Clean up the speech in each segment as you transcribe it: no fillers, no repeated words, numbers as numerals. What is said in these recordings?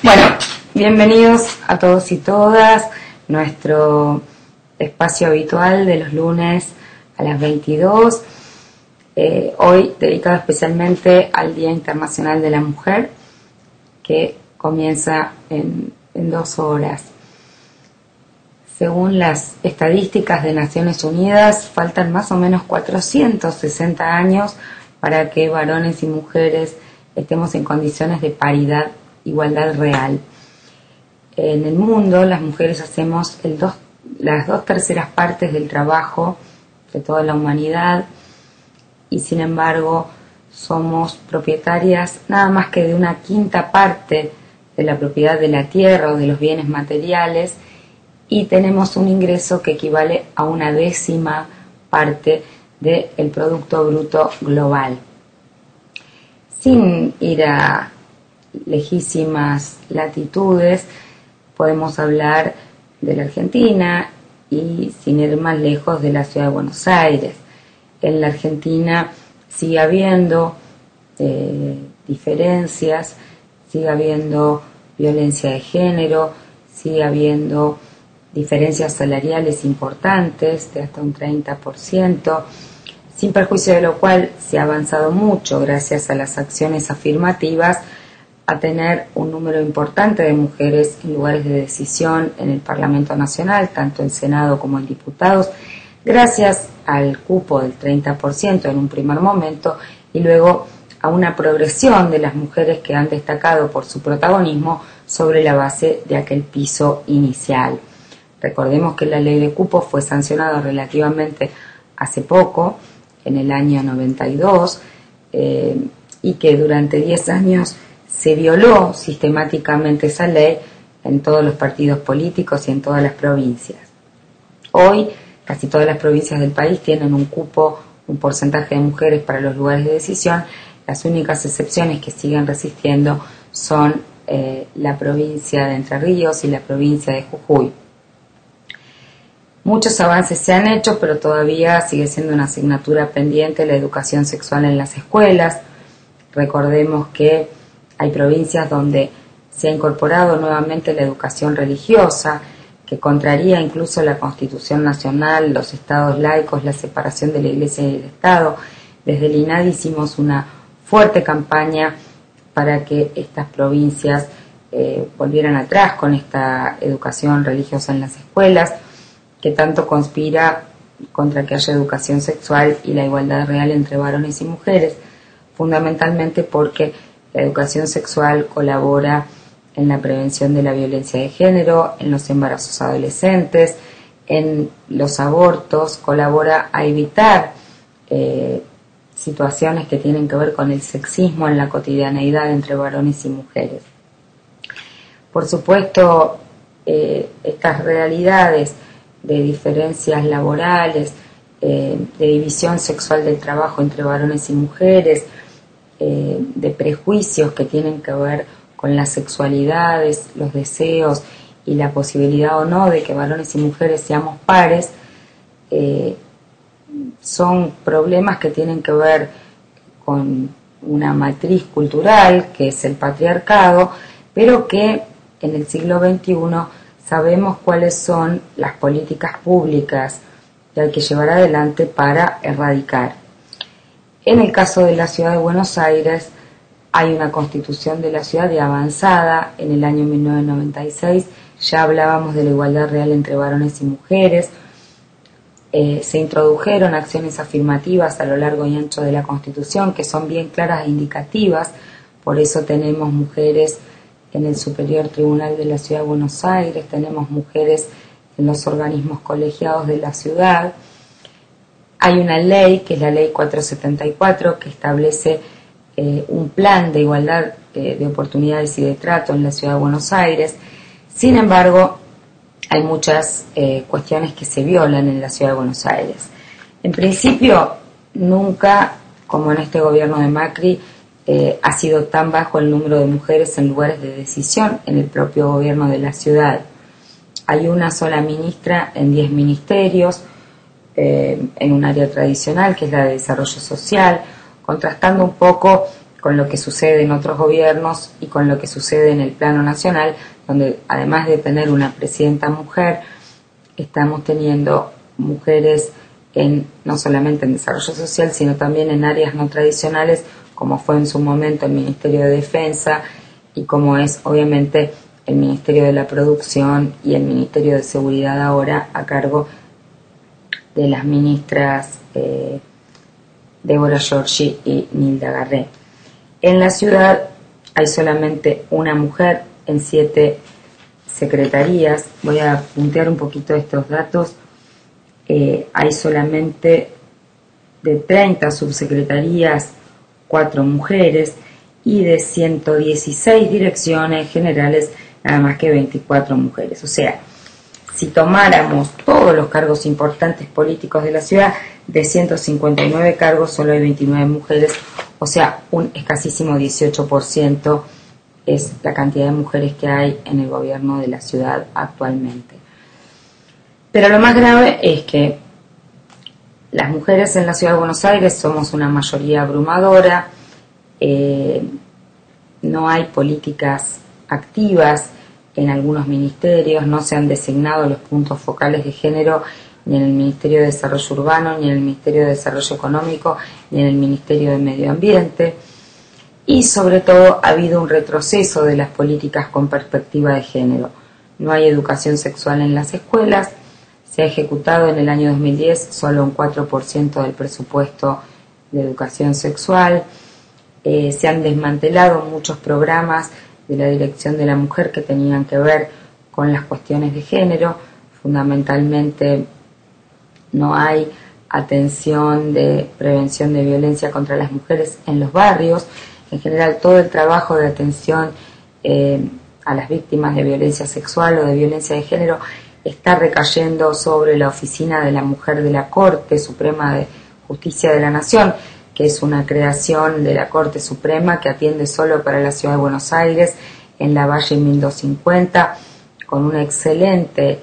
Bueno, bienvenidos a todos y todas, nuestro espacio habitual de los lunes a las 22, hoy dedicado especialmente al Día Internacional de la Mujer, que comienza en 2 horas. Según las estadísticas de Naciones Unidas, faltan más o menos 460 años para que varones y mujeres estemos en condiciones de paridad, igualdad real. En el mundo, las mujeres hacemos las 2/3 partes del trabajo de toda la humanidad y, sin embargo, somos propietarias nada más que de 1/5 parte de la propiedad de la tierra o de los bienes materiales, y tenemos un ingreso que equivale a 1/10 parte del Producto Bruto Global. Sin ir a lejísimas latitudes, podemos hablar de la Argentina y, sin ir más lejos, de la ciudad de Buenos Aires. En la Argentina sigue habiendo diferencias, sigue habiendo violencia de género, sigue habiendo diferencias salariales importantes de hasta un 30%, sin perjuicio de lo cual se ha avanzado mucho gracias a las acciones afirmativas a tener un número importante de mujeres en lugares de decisión en el Parlamento Nacional, tanto en Senado como en diputados, gracias al cupo del 30% en un primer momento y luego a una progresión de las mujeres que han destacado por su protagonismo sobre la base de aquel piso inicial. Recordemos que la ley de cupo fue sancionada relativamente hace poco, en el año 92, y que durante 10 años se violó sistemáticamente esa ley en todos los partidos políticos y en todas las provincias. Hoy, casi todas las provincias del país tienen un cupo, un porcentaje de mujeres para los lugares de decisión. Las únicas excepciones que siguen resistiendo son la provincia de Entre Ríos y la provincia de Jujuy. Muchos avances se han hecho, pero todavía sigue siendo una asignatura pendiente la educación sexual en las escuelas. Recordemos que hay provincias donde se ha incorporado nuevamente la educación religiosa, que contraría incluso la Constitución Nacional, los estados laicos, la separación de la Iglesia y el Estado. Desde el INADI hicimos una fuerte campaña para que estas provincias volvieran atrás con esta educación religiosa en las escuelas, que tanto conspira contra que haya educación sexual y la igualdad real entre varones y mujeres, fundamentalmente porque la educación sexual colabora en la prevención de la violencia de género, en los embarazos adolescentes, en los abortos, colabora a evitar situaciones que tienen que ver con el sexismo en la cotidianeidad entre varones y mujeres. Por supuesto, estas realidades de diferencias laborales, de división sexual del trabajo entre varones y mujeres, de prejuicios que tienen que ver con las sexualidades, los deseos y la posibilidad o no de que varones y mujeres seamos pares, son problemas que tienen que ver con una matriz cultural que es el patriarcado, pero que en el siglo XXI sabemos cuáles son las políticas públicas que hay que llevar adelante para erradicar. En el caso de la ciudad de Buenos Aires, hay una constitución de la ciudad ya avanzada. En el año 1996 ya hablábamos de la igualdad real entre varones y mujeres. Se introdujeron acciones afirmativas a lo largo y ancho de la Constitución que son bien claras e indicativas. Por eso tenemos mujeres en el Superior Tribunal de la Ciudad de Buenos Aires, tenemos mujeres en los organismos colegiados de la ciudad. Hay una ley, que es la Ley 474, que establece un plan de igualdad de oportunidades y de trato en la Ciudad de Buenos Aires. Sin embargo, hay muchas cuestiones que se violan en la Ciudad de Buenos Aires. En principio, nunca, como en este gobierno de Macri, ha sido tan bajo el número de mujeres en lugares de decisión en el propio gobierno de la ciudad. Hay una sola ministra en 10 ministerios, en un área tradicional que es la de desarrollo social, contrastando un poco con lo que sucede en otros gobiernos y con lo que sucede en el plano nacional, donde además de tener una presidenta mujer, estamos teniendo mujeres no solamente en desarrollo social, sino también en áreas no tradicionales, como fue en su momento el Ministerio de Defensa y como es obviamente el Ministerio de la Producción y el Ministerio de Seguridad ahora a cargo de las ministras Débora Giorgi y Nilda Garré. En la ciudad hay solamente una mujer en 7 secretarías. Voy a puntear un poquito estos datos. Hay solamente de 30 subsecretarías 4 mujeres y de 116 direcciones generales nada más que 24 mujeres. O sea, si tomáramos todos los cargos importantes políticos de la ciudad, de 159 cargos solo hay 29 mujeres, o sea, un escasísimo 18% es la cantidad de mujeres que hay en el gobierno de la ciudad actualmente. Pero lo más grave es que las mujeres en la ciudad de Buenos Aires somos una mayoría abrumadora, no hay políticas activas en algunos ministerios, no se han designado los puntos focales de género ni en el Ministerio de Desarrollo Urbano, ni en el Ministerio de Desarrollo Económico, ni en el Ministerio de Medio Ambiente. Y sobre todo ha habido un retroceso de las políticas con perspectiva de género. No hay educación sexual en las escuelas, se ha ejecutado en el año 2010 solo un 4% del presupuesto de educación sexual, se han desmantelado muchos programas de la Dirección de la Mujer que tenían que ver con las cuestiones de género, fundamentalmente no hay atención de prevención de violencia contra las mujeres en los barrios. En general, todo el trabajo de atención a las víctimas de violencia sexual o de violencia de género está recayendo sobre la Oficina de la Mujer de la Corte Suprema de Justicia de la Nación, que es una creación de la Corte Suprema que atiende solo para la Ciudad de Buenos Aires, en la Valle 1250, con una excelente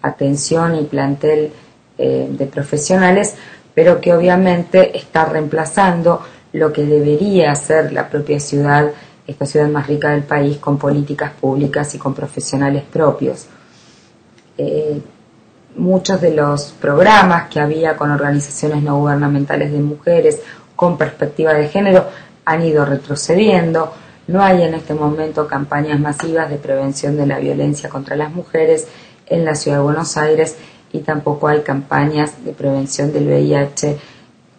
atención y plantel de profesionales, pero que obviamente está reemplazando lo que debería ser la propia ciudad, esta ciudad más rica del país, con políticas públicas y con profesionales propios. Muchos de los programas que había con organizaciones no gubernamentales de mujeres con perspectiva de género han ido retrocediendo. No hay en este momento campañas masivas de prevención de la violencia contra las mujeres en la Ciudad de Buenos Aires y tampoco hay campañas de prevención del VIH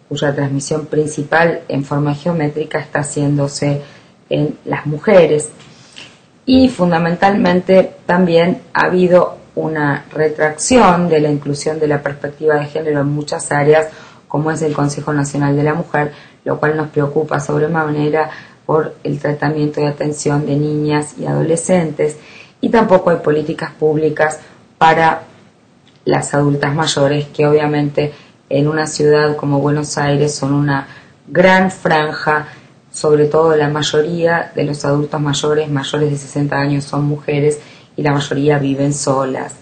cuya transmisión principal en forma geométrica está haciéndose en las mujeres. Y fundamentalmente también ha habido una retracción de la inclusión de la perspectiva de género en muchas áreas, como es el Consejo Nacional de la Mujer, lo cual nos preocupa sobremanera por el tratamiento y atención de niñas y adolescentes, y tampoco hay políticas públicas para las adultas mayores, que obviamente en una ciudad como Buenos Aires son una gran franja, sobre todo la mayoría de los adultos mayores de 60 años son mujeres y la mayoría viven solas.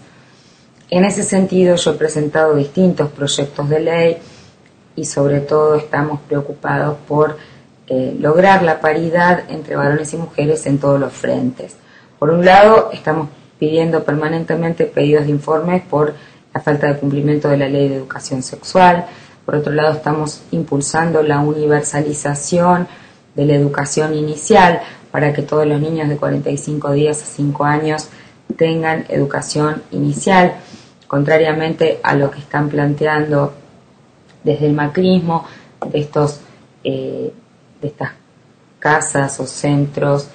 En ese sentido yo he presentado distintos proyectos de ley y sobre todo estamos preocupados por lograr la paridad entre varones y mujeres en todos los frentes. Por un lado, estamos pidiendo permanentemente pedidos de informes por la falta de cumplimiento de la Ley de Educación Sexual. Por otro lado, estamos impulsando la universalización de la educación inicial para que todos los niños de 45 días a 5 años tengan educación inicial, contrariamente a lo que están planteando desde el macrismo, de estas casas o centros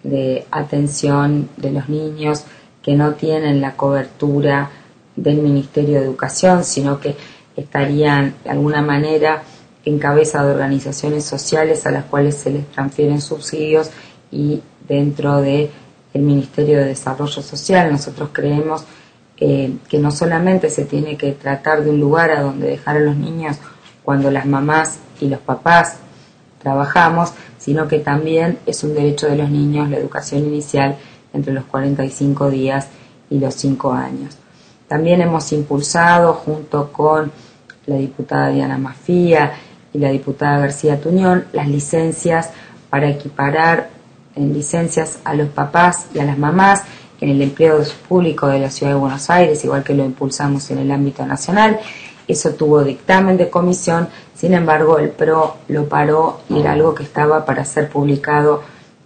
de atención de los niños que no tienen la cobertura del Ministerio de Educación, sino que estarían de alguna manera en cabeza de organizaciones sociales a las cuales se les transfieren subsidios y dentro del Ministerio de Desarrollo Social. Nosotros creemos que no solamente se tiene que tratar de un lugar a donde dejar a los niños cuando las mamás y los papás trabajamos, sino que también es un derecho de los niños la educación inicial entre los 45 días y los 5 años. También hemos impulsado, junto con la diputada Diana Mafía y la diputada García Tuñón, las licencias para equiparar en licencias a los papás y a las mamás en el empleo público de la Ciudad de Buenos Aires, igual que lo impulsamos en el ámbito nacional. Eso tuvo dictamen de comisión, sin embargo el PRO lo paró y era algo que estaba para ser publicado,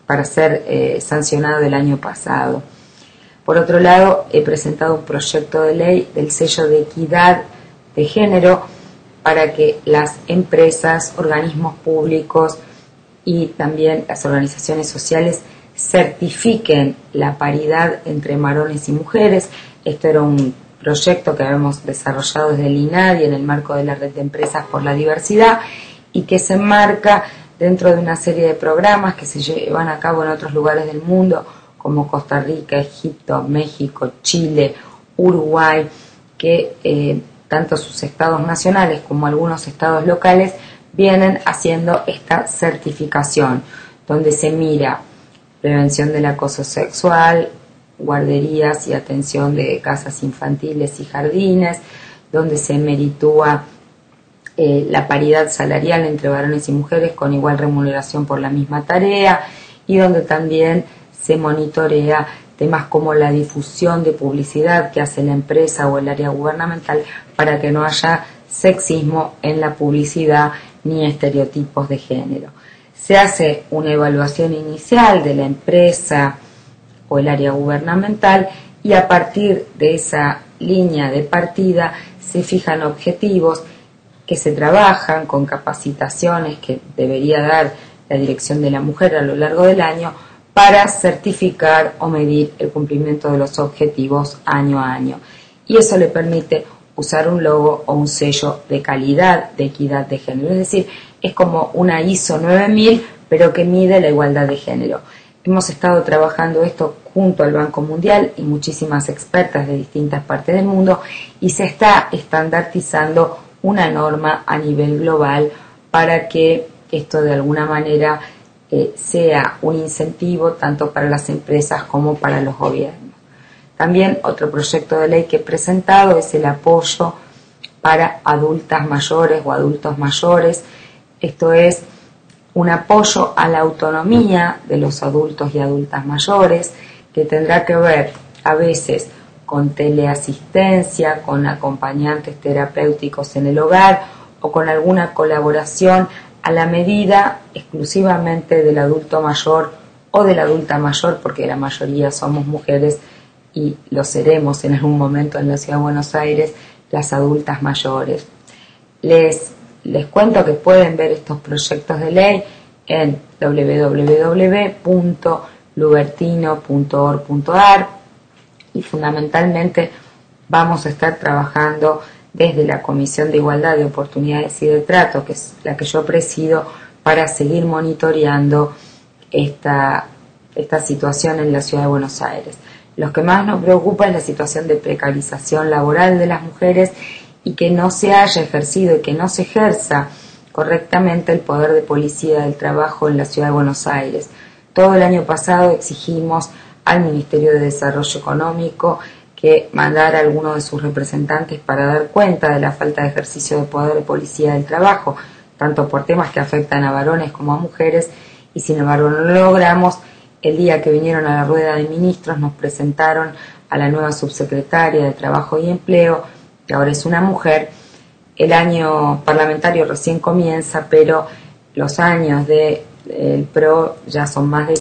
para ser sancionado el año pasado. Por otro lado, he presentado un proyecto de ley del sello de equidad de género para que las empresas, organismos públicos y también las organizaciones sociales certifiquen la paridad entre varones y mujeres. Esto era un proyecto que habíamos desarrollado desde el INADI en el marco de la Red de Empresas por la Diversidad y que se enmarca dentro de una serie de programas que se llevan a cabo en otros lugares del mundo como Costa Rica, Egipto, México, Chile, Uruguay, que tanto sus estados nacionales como algunos estados locales vienen haciendo esta certificación, donde se mira prevención del acoso sexual, guarderías y atención de casas infantiles y jardines, donde se meritúa la paridad salarial entre varones y mujeres con igual remuneración por la misma tarea, y donde también se monitorea temas como la difusión de publicidad que hace la empresa o el área gubernamental para que no haya sexismo en la publicidad ni estereotipos de género. Se hace una evaluación inicial de la empresa o el área gubernamental y a partir de esa línea de partida se fijan objetivos que se trabajan con capacitaciones que debería dar la Dirección de la Mujer a lo largo del año para certificar o medir el cumplimiento de los objetivos año a año. Y eso le permite usar un logo o un sello de calidad de equidad de género. Es decir, es como una ISO 9000, pero que mide la igualdad de género. Hemos estado trabajando esto junto al Banco Mundial y muchísimas expertas de distintas partes del mundo y se está estandarizando una norma a nivel global para que esto de alguna manera sea un incentivo tanto para las empresas como para los gobiernos. También otro proyecto de ley que he presentado es el apoyo para adultas mayores o adultos mayores. Esto es un apoyo a la autonomía de los adultos y adultas mayores que tendrá que ver a veces con teleasistencia, con acompañantes terapéuticos en el hogar o con alguna colaboración a la medida exclusivamente del adulto mayor o de la adulta mayor, porque la mayoría somos mujeres y lo seremos en algún momento en la Ciudad de Buenos Aires, las adultas mayores. Les cuento que pueden ver estos proyectos de ley en www.lubertino.org.ar y fundamentalmente vamos a estar trabajando desde la Comisión de Igualdad de Oportunidades y de Trato, que es la que yo presido, para seguir monitoreando esta situación en la Ciudad de Buenos Aires. Lo que más nos preocupa es la situación de precarización laboral de las mujeres y que no se haya ejercido y que no se ejerza correctamente el poder de policía del trabajo en la Ciudad de Buenos Aires. Todo el año pasado exigimos al Ministerio de Desarrollo Económico que mandara a alguno de sus representantes para dar cuenta de la falta de ejercicio de poder de policía del trabajo, tanto por temas que afectan a varones como a mujeres, y sin embargo no lo logramos. El día que vinieron a la rueda de ministros nos presentaron a la nueva subsecretaria de Trabajo y Empleo, que ahora es una mujer. El año parlamentario recién comienza, pero los años del PRO ya son más de